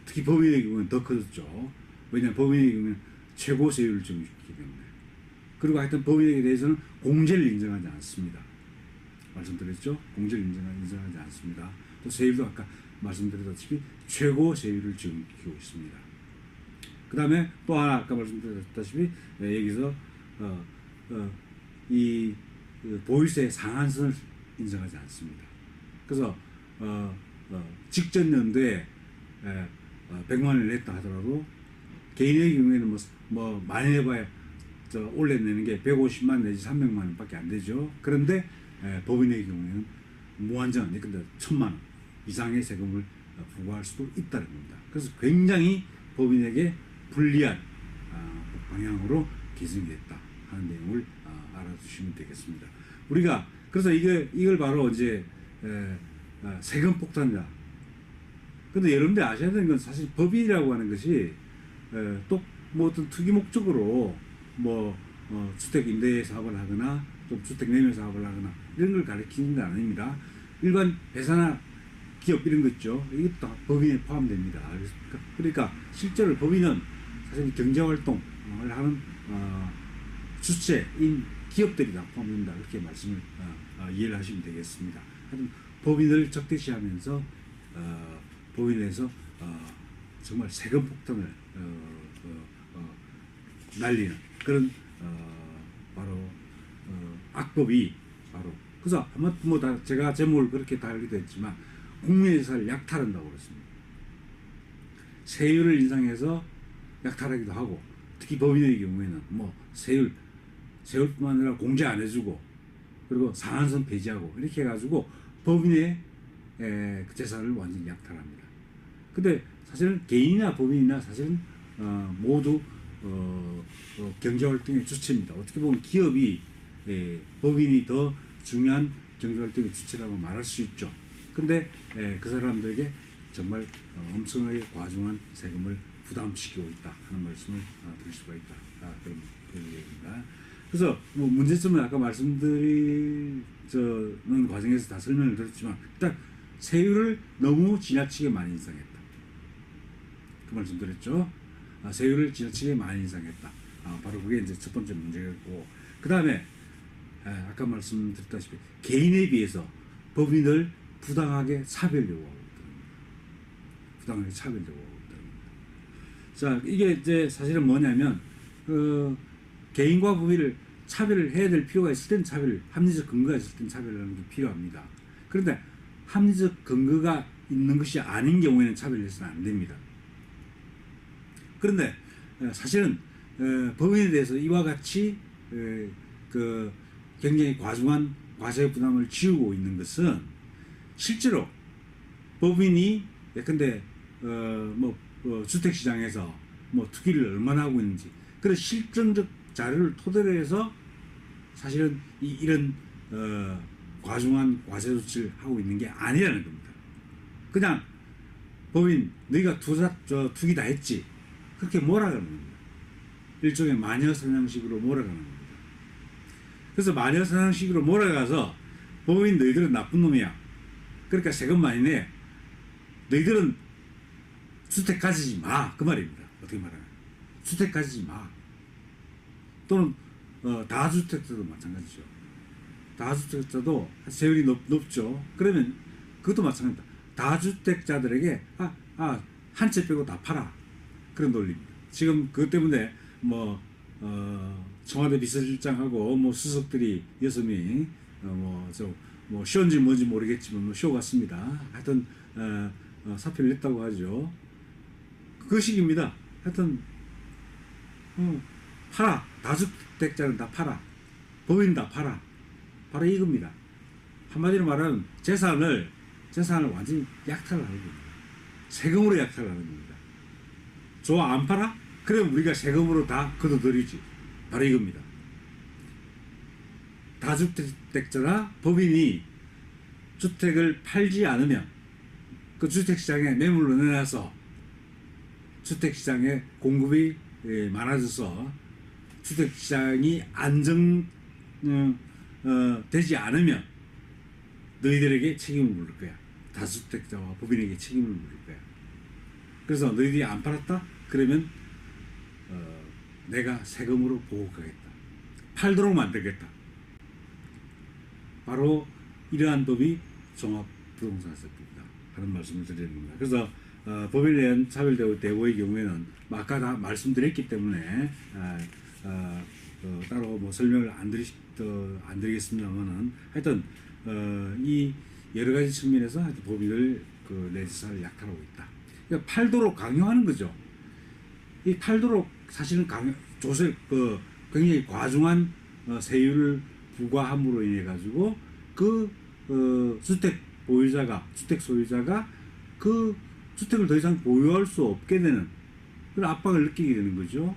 특히 법인의 경우는 더 커졌죠. 왜냐하면 법인의 경우는 최고 세율을 적용시키기 때문에. 그리고 하여튼 법인에 대해서는 공제를 인정하지 않습니다. 말씀드렸죠? 공제를 인정하지 않습니다. 또 세율도 아까 말씀드렸다시피 최고 세율을 적용시키고 있습니다. 그 다음에 또 하나 아까 말씀드렸다시피 여기서 이 보유세 상한선을 인정하지 않습니다. 그래서 직전 연도에 100만 원을 냈다 하더라도 개인의 경우에는 뭐 많이 내봐야 올해 내는 게 150만 내지 300만 원밖에 안 되죠. 그런데 법인의 경우에는 무한정, 근데 1000만 원, 이상의 세금을 부과할 수도 있다는 겁니다. 그래서 굉장히 법인에게 불리한 방향으로 개정이 됐다 하는 내용을 알아두시면 되겠습니다. 우리가 그래서 이걸 바로 이제 세금 폭탄이다. 근데 여러분들 아셔야 되는 건 사실 법인이라고 하는 것이 또 뭐 어떤 특이 목적으로 뭐 주택 임대 사업을 하거나 또 주택 매매 사업을 하거나 이런 걸 가리키는 게 아닙니다. 일반 회사나 기업 이런 거 있죠. 이게 다 법인에 포함됩니다. 그러니까 실제로 법인은 사실 경제활동을 하는 주체인 기업들이 다 포함된다. 그렇게 말씀을 이해를 하시면 되겠습니다. 하여튼 법인을 적대시하면서 법인에서 정말 세금 폭탄을 날리는 그런 바로 악법이 바로 그래서 아마 뭐 다 제가 제목을 그렇게 달기도 했지만 국민회사를 약탈한다고 그랬습니다. 세율을 인상해서 약탈하기도 하고 특히 법인의 경우에는 뭐 세율뿐만 아니라 공제 안 해주고 그리고 상한선 폐지하고 이렇게 해가지고 법인의 재산을 완전히 약탈합니다. 근데 사실은 개인이나 법인이나 사실은 모두 경제활동의 주체입니다. 어떻게 보면 기업이 법인이 더 중요한 경제활동의 주체라고 말할 수 있죠. 근데 그 사람들에게 정말 엄청나게 과중한 세금을 부담시키고 있다 하는 말씀을 드릴 수가 있다. 그런 얘기입니다. 그래서 뭐 문제점은 아까 말씀드리는 과정에서 다 설명을 드렸지만 일단 세율을 너무 지나치게 많이 인상했다. 그 말씀 드렸죠. 세율을 지나치게 많이 인상했다. 바로 그게 이제 첫 번째 문제였고 그 다음에 아까 말씀드렸다시피 개인에 비해서 법인을 부당하게 차별 요구하고 있다는 겁니다. 부당하게 차별 요구하고 있다는 겁니다. 자, 이게 이제 사실은 뭐냐면 개인과 법인을 차별을 해야 될 필요가 있을 땐 차별, 합리적 근거가 있을 땐 차별하는 게 필요합니다. 그런데 합리적 근거가 있는 것이 아닌 경우에는 차별을 해서는 안 됩니다. 그런데 사실은 법인에 대해서 이와 같이 그 굉장히 과중한 과세 부담을 지우고 있는 것은 실제로 법인이 예컨대 주택 시장에서 뭐 투기를 얼마나 하고 있는지 그런 실증적 자료를 토대로 해서 사실은 이런 과중한 과세 조치를 하고 있는 게 아니라는 겁니다. 그냥 법인 너희가 투기 다 했지 그렇게 몰아가는 겁니다. 일종의 마녀사냥식으로 몰아가는 겁니다. 그래서 마녀사냥식으로 몰아가서 법인 너희들은 나쁜 놈이야. 그러니까 세금 많이 내. 너희들은 주택 가지지 마. 그 말입니다. 어떻게 말하면 주택 가지지 마. 또는 다주택자도 마찬가지죠. 다주택자도 세율이 높죠. 그러면 그것도 마찬가지입니다. 다주택자들에게 한 채 빼고 다 팔아. 그런 논리입니다. 지금 그것 때문에 청와대 비서실장하고 수석들이 6명이 쇼인지 뭔지 모르겠지만 쇼 같습니다. 하여튼 사표를 냈다고 하죠. 그 식입니다. 하여튼 팔아. 다주택자는 다 팔아. 법인 다 팔아. 바로 이겁니다. 한마디로 말하면 재산을 완전히 약탈을 하는 겁니다. 세금으로 약탈을 하는 겁니다. 좋아, 안 팔아? 그럼 우리가 세금으로 다 걷어들이지. 바로 이겁니다. 다주택자나 법인이 주택을 팔지 않으면 그 주택시장에 매물로 내놔서 주택시장에 공급이 많아져서 주택시장이 되지 않으면 너희들에게 책임을 물을 거야. 다주택자와 법인에게 책임을 물을 거야. 그래서 너희들이 안 팔았다? 그러면 내가 세금으로 보호하겠다. 팔도록 만들겠다. 바로 이러한 법이 종합부동산세법이다 하는 말씀을 드리는 겁니다. 그래서 법인에 대한 차별 대우의 경우에는 아까 다 말씀드렸기 때문에 따로 설명을 안 드리겠습니다만은 하여튼 이 여러 가지 측면에서 하여튼 법인을 내 재산을 약탈하고 있다. 그러니까 팔도록 강요하는 거죠. 이 팔도록 사실은 굉장히 과중한 세율을 부과함으로 인해 가지고 주택 보유자가 주택 소유자가 그 주택을 더 이상 보유할 수 없게 되는 그런 압박을 느끼게 되는 거죠.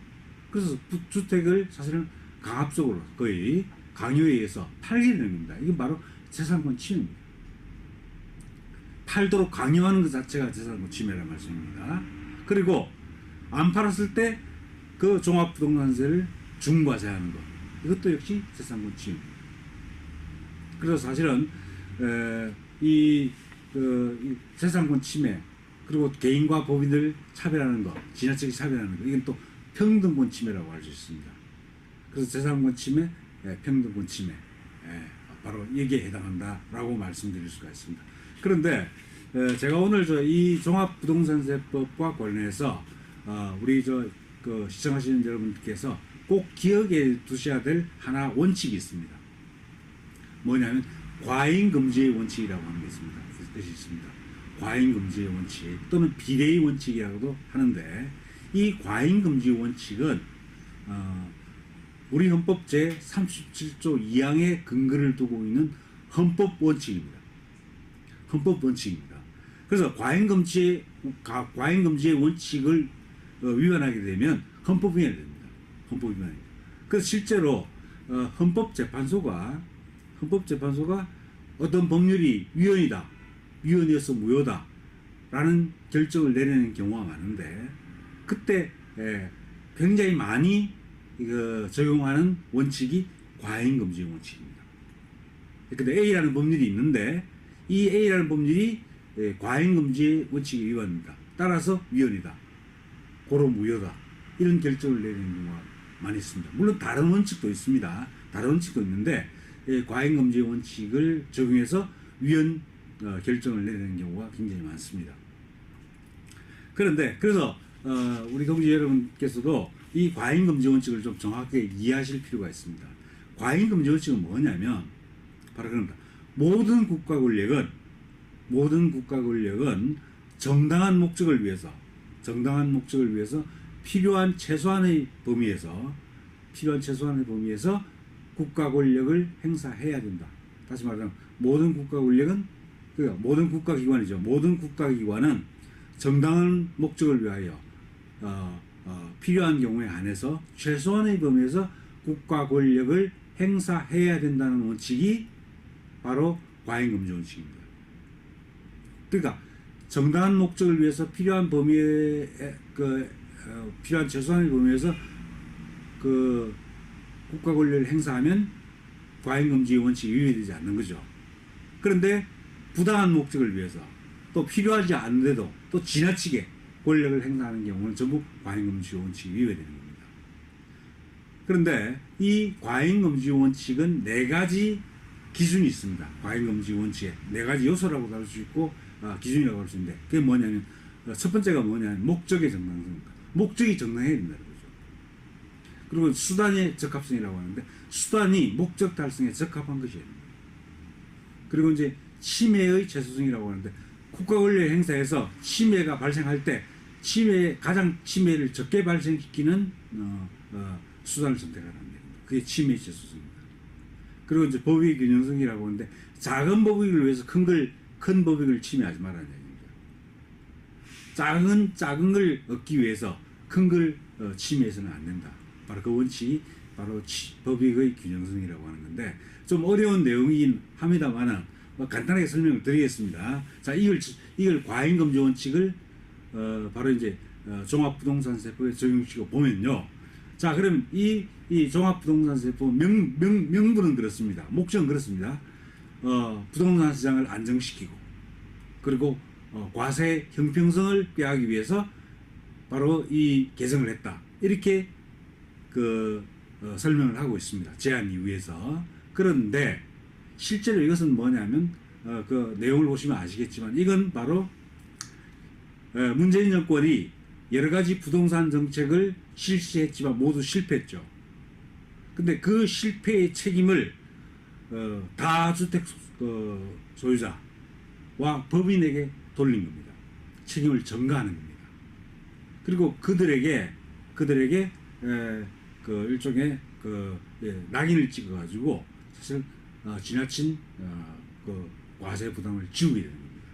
그래서 주택을 사실은 강압적으로 거의 강요에 의해서 팔게 되는 겁니다. 이게 바로 재산권 침해입니다. 팔도록 강요하는 것 자체가 재산권 침해라는 말씀입니다. 그리고 안 팔았을 때 그 종합부동산세를 중과세하는 것, 이것도 역시 재산권 침해입니다. 그래서 사실은 이 재산권 침해, 그리고 개인과 법인을 차별하는 것, 지나치게 차별하는 것, 이건 또 평등권 침해라고 할 수 있습니다. 그래서 재산권 침해, 평등권 침해, 바로 여기에 해당한다라고 말씀드릴 수가 있습니다. 그런데 제가 오늘 이 종합부동산세법과 관련해서 우리 시청하시는 여러분께서 꼭 기억해 두셔야 될 하나 원칙이 있습니다. 뭐냐면 과잉금지의 원칙이라고 하는 게 있습니다. 그것이 있습니다. 과잉금지의 원칙 또는 비례의 원칙이라고도 하는데, 이 과잉금지 원칙은 우리 헌법 제37조 2항에 근거를 두고 있는 헌법 원칙입니다. 헌법 원칙입니다. 그래서 과잉금지의 원칙을 위반하게 되면 헌법 위반이 됩니다. 헌법 위반입니다. 그래서 실제로 헌법재판소가 어떤 법률이 위헌이어서 무효다라는 결정을 내리는 경우가 많은데, 그때 굉장히 많이 적용하는 원칙이 과잉금지 원칙입니다. 근데 A라는 법률이 있는데 이 A라는 법률이 과잉금지 원칙에 위반입니다. 따라서 위헌이다, 고로 무효다, 이런 결정을 내리는 경우가 많이 있습니다. 물론 다른 원칙도 있습니다. 다른 원칙도 있는데 과잉금지 원칙을 적용해서 위헌 결정을 내리는 경우가 굉장히 많습니다. 그래서 우리 동지 여러분께서도 이 과잉금지 원칙을 좀 정확하게 이해하실 필요가 있습니다. 과잉금지 원칙은 뭐냐면 바로 그럽니다. 모든 국가 권력은 정당한 목적을 위해서 필요한 최소한의 범위에서 국가 권력을 행사해야 된다. 다시 말하면 모든 국가 권력은, 모든 국가기관이죠. 모든 국가기관은 정당한 목적을 위하여 필요한 경우에 한해서 최소한의 범위에서 국가 권력을 행사해야 된다는 원칙이 바로 과잉금지 원칙입니다. 그러니까 정당한 목적을 위해서 필요한 범위에 필요한 최소한의 범위에서 국가 권력을 행사하면 과잉금지 원칙이 위배되지 않는 거죠. 그런데 부당한 목적을 위해서 또 필요하지 않은데도 또 지나치게 권력을 행사하는 경우는 전부 과잉금지 원칙이 위배되는 겁니다. 그런데 이 과잉금지 원칙은 4가지 기준이 있습니다. 과잉금지 원칙에 4가지 요소라고 할 수 있고 기준이라고 할 수 있는데, 그게 뭐냐면 첫 번째가 뭐냐면 목적의 정당성입니다. 목적이 정당해야 된다는 거죠. 그리고 수단의 적합성이라고 하는데, 수단이 목적 달성에 적합한 것이에요. 그리고 이제 침해의 최소성이라고 하는데, 국가 권력 행사에서 침해가 발생할 때 가장 침해를 적게 발생시키는 수단을 선택하는 겁니다. 그게 침해의 최소성입니다. 그리고 이제 법의 균형성이라고 하는데, 작은 법익을 위해서 큰 법익을 침해하지 말라는 얘기입니다. 작은 걸 얻기 위해서 큰 걸 침해해서는 안 된다. 바로 그 원칙이 바로 법익의 균형성이라고 하는 건데, 좀 어려운 내용이긴 합니다만은 간단하게 설명을 드리겠습니다. 자, 이걸 과잉금지 원칙을 바로 이제 종합부동산세법에 적용시키고 보면요. 자, 그럼 이 종합부동산세법 명분은 그렇습니다. 목적은 그렇습니다. 부동산 시장을 안정시키고, 그리고 과세 형평성을 꾀하기 위해서 바로 이 개정을 했다. 이렇게 설명을 하고 있습니다. 제안 이후에서. 그런데 실제로 이것은 뭐냐면 그 내용을 보시면 아시겠지만, 이건 바로 문재인 정권이 여러 가지 부동산 정책을 실시했지만 모두 실패했죠. 근데 그 실패의 책임을 다주택 소유자와 법인에게 돌린 겁니다. 책임을 전가하는 겁니다. 그리고 그들에게 일종의 낙인을 찍어가지고 사실 지나친 과세 부담을 지우게 되는 겁니다.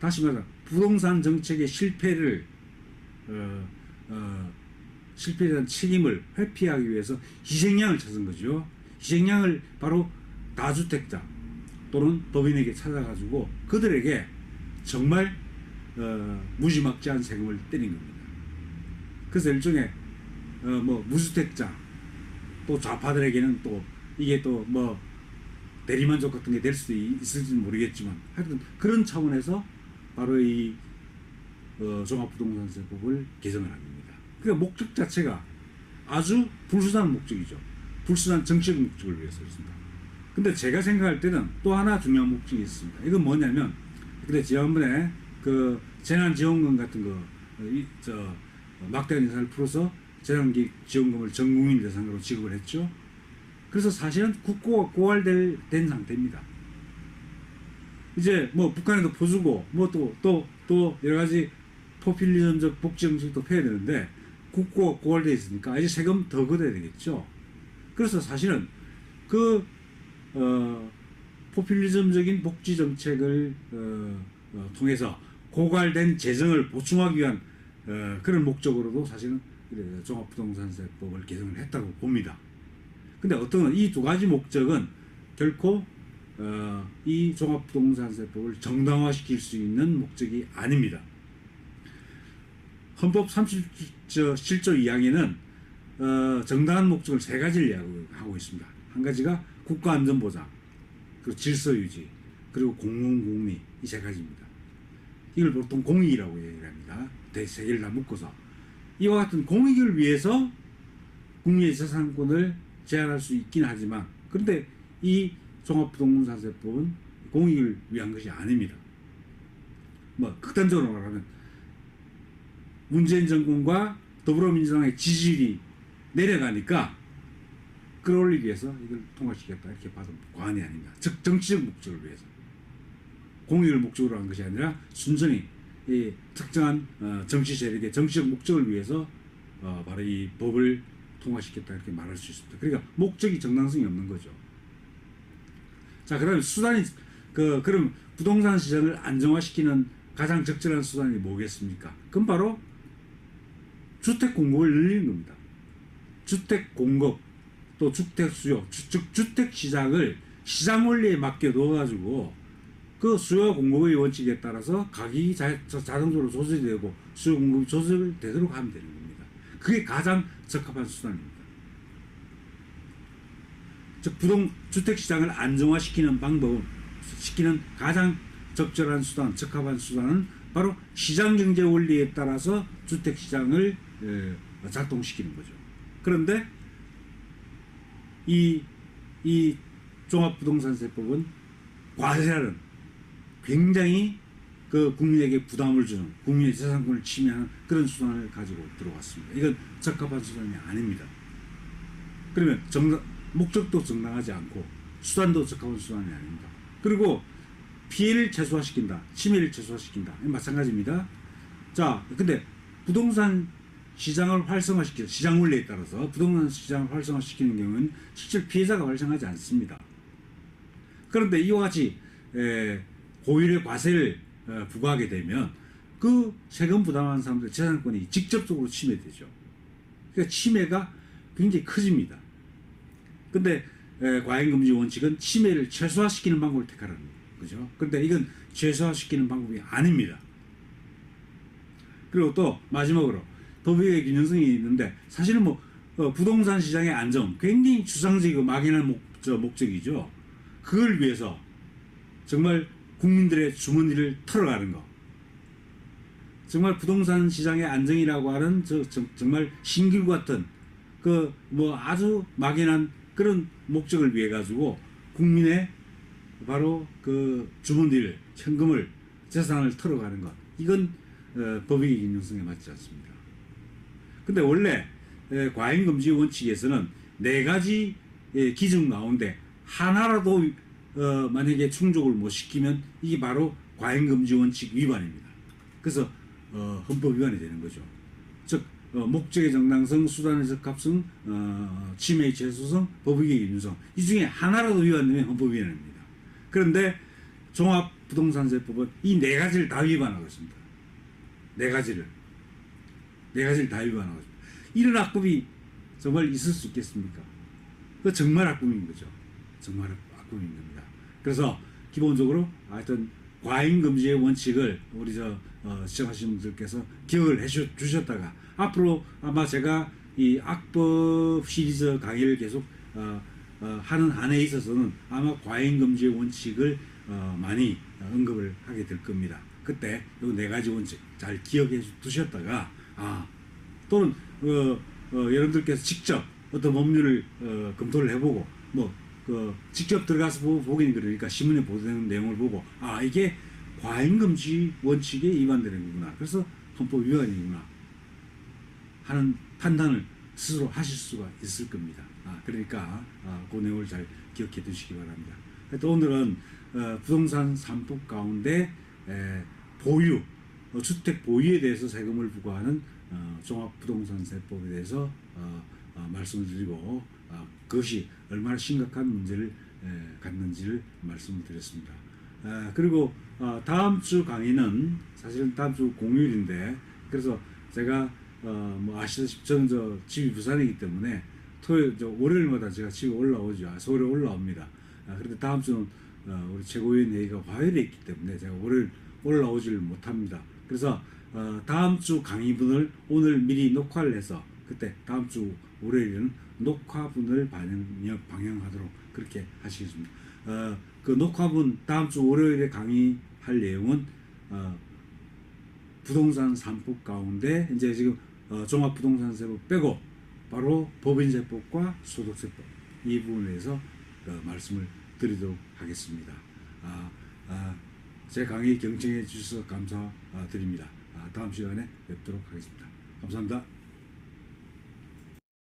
다시 말해 부동산 정책의 실패를 실패에 대한 책임을 회피하기 위해서 희생양을 찾은 거죠. 희생양을 바로 다주택자 또는 법인에게 찾아가지고 그들에게 정말 무지막지한 세금을 때린 겁니다. 그래서 일종의 뭐 무주택자 또 좌파들에게는 또 이게 또 뭐 대리만족 같은 게 될 수도 있을지는 모르겠지만 하여튼 그런 차원에서 바로 이 종합부동산세법을 개정을 한 겁니다. 그러니까 목적 자체가 아주 불순한 목적이죠. 불순한 정치적 목적을 위해서 있습니다. 근데 제가 생각할 때는 또 하나 중요한 목적이 있습니다. 이건 뭐냐면 근데 지난번에 그 재난지원금 같은 거 막대한 예산을 풀어서 재난지원금을 전 국민 대상으로 지급을 했죠. 그래서 사실은 국고가 고갈된 상태입니다. 이제 뭐 북한에도 퍼주고 뭐 또 여러 가지 포퓰리즘적 복지 정책도 펴야 되는데 국고가 고갈돼 있으니까 이제 세금 더 걷어야 되겠죠. 그래서 사실은 그 포퓰리즘적인 복지 정책을 통해서 고갈된 재정을 보충하기 위한 그런 목적으로도 사실은 종합부동산세법을 개정을 했다고 봅니다. 근데 어떤 이 두 가지 목적은 결코 이 종합부동산세법을 정당화시킬 수 있는 목적이 아닙니다. 헌법 37조 2항에는 정당한 목적을 세 가지를 이야기하고 있습니다. 한 가지가 국가안전보장, 그리고 질서유지, 그리고 공공복리 이 세 가지입니다. 이걸 보통 공익이라고 얘기를 합니다. 세 개를 다 묶어서 이와 같은 공익을 위해서 국민의 재산권을 제한할 수 있긴 하지만 그런데 이 종합부동산세법은 공익을 위한 것이 아닙니다. 뭐 극단적으로 말하면 문재인 정권과 더불어민주당의 지지율이 내려가니까 끌어올리기 위해서 이걸 통과시켰다 이렇게 봐도 과언이 아닙니다. 즉 정치적 목적을 위해서 공익을 목적으로 한 것이 아니라 순전히 이 특정한 정치 세력의 정치적 목적을 위해서 바로 이 법을 통과시켰다 이렇게 말할 수 있습니다. 그러니까 목적이 정당성이 없는 거죠. 자, 그다음에 수단이 그럼 부동산 시장을 안정화시키는 가장 적절한 수단이 뭐겠습니까? 그건 바로 주택 공급을 늘리는 겁니다. 주택 공급 또 주택 수요, 즉 주택 시장을 시장 원리에 맡겨 넣어가지고 그 수요 공급의 원칙에 따라서 가격이 자동적으로 조절이 되고 수요 공급이 조절되도록 하면 되는 겁니다. 그게 가장 적합한 수단입니다. 즉 주택 시장을 안정화시키는 시키는 가장 적절한 수단, 적합한 수단은 바로 시장 경제 원리에 따라서 주택 시장을 작동시키는 거죠. 그런데 이 종합부동산세법은 과세라는 굉장히 그 국민에게 부담을 주는 국민의 재산권을 침해하는 그런 수단을 가지고 들어왔습니다. 이건 적합한 수단이 아닙니다. 그러면 목적도 정당하지 않고 수단도 적합한 수단이 아닙니다. 그리고 피해를 최소화시킨다, 침해를 최소화시킨다, 마찬가지입니다. 자, 근데 부동산 시장을 활성화시키는 시장 원리에 따라서 부동산 시장을 활성화시키는 경우는 실제 피해자가 발생하지 않습니다. 그런데 이와 같이 고율의 과세를 부과하게 되면 그 세금 부담하는 사람들의 재산권이 직접적으로 침해되죠. 그러니까 침해가 굉장히 커집니다. 근데 과잉금지 원칙은 침해를 최소화시키는 방법을 택하라는 거죠. 근데 이건 최소화시키는 방법이 아닙니다. 그리고 또 마지막으로 법의 균형성이 있는데 사실은 뭐 부동산 시장의 안정 굉장히 추상적이고 막연한 목적이죠. 그걸 위해서 정말 국민들의 주머니를 털어가는 거. 정말 부동산 시장의 안정이라고 하는 정말 신기루 같은 그 뭐 아주 막연한 그런 목적을 위해 가지고 국민의 바로 그 주머니를 현금을 재산을 털어가는 것. 이건 법의 균형성에 맞지 않습니다. 근데 원래 과잉금지 원칙에서는 네 가지 기준 가운데 하나라도 만약에 충족을 못 시키면 이게 바로 과잉금지 원칙 위반입니다. 그래서 헌법 위반이 되는 거죠. 즉 목적의 정당성, 수단의 적합성, 침해의 최소성, 법익의 균형성 이 중에 하나라도 위반되면 헌법 위반입니다. 그런데 종합부동산세법은 이 네 가지를 다 위반하고 있습니다. 네 가지를 다 위반하고 있습니다. 이런 악법이 정말 있을 수 있겠습니까? 그 정말 악법인 거죠. 정말 악법인 겁니다. 그래서 기본적으로 하여튼 과잉 금지의 원칙을 우리 시청하시는 분들께서 기억을 해 주셨다가 앞으로 아마 제가 이 악법 시리즈 강의를 계속 하는 한에 있어서는 아마 과잉 금지의 원칙을 많이 언급을 하게 될 겁니다. 그때 이 네 가지 원칙 잘 기억해 두셨다가 또는 여러분들께서 직접 어떤 법률을 검토를 해보고 직접 들어가서 보기는 그러니까 신문에 보도되는 내용을 보고 이게 과잉금지 원칙에 위반되는 거구나. 그래서 헌법 위반이구나 하는 판단을 스스로 하실 수가 있을 겁니다. 그러니까 그 내용을 잘 기억해 두시기 바랍니다. 또 오늘은 부동산 3법 가운데 보유, 주택 보유에 대해서 세금을 부과하는 종합부동산세법에 대해서 말씀을 드리고 그것이 얼마나 심각한 문제를 갖는지를 말씀을 드렸습니다. 그리고 다음 주 강의는 사실은 다음 주 공휴일인데 그래서 제가 아시다시피 저는 집이 부산이기 때문에 월요일마다 제가 집에 올라오죠. 서울에 올라옵니다. 그런데 다음 주는 우리 최고위원 회의가 화요일에 있기 때문에 제가 월요일 올라오지를 못합니다. 그래서 다음 주 강의분을 오늘 미리 녹화를 해서 그때 다음 주 월요일에는 녹화분을 방영하도록 그렇게 하시겠습니다. 그 녹화분 다음 주 월요일에 강의할 내용은 부동산 3법 가운데 이제 지금 종합부동산세법 빼고 바로 법인세법과 소득세법 이 부분에 대해서 말씀을 드리도록 하겠습니다. 제 강의 경청해 주셔서 감사드립니다. 다음 시간에 뵙도록 하겠습니다. 감사합니다.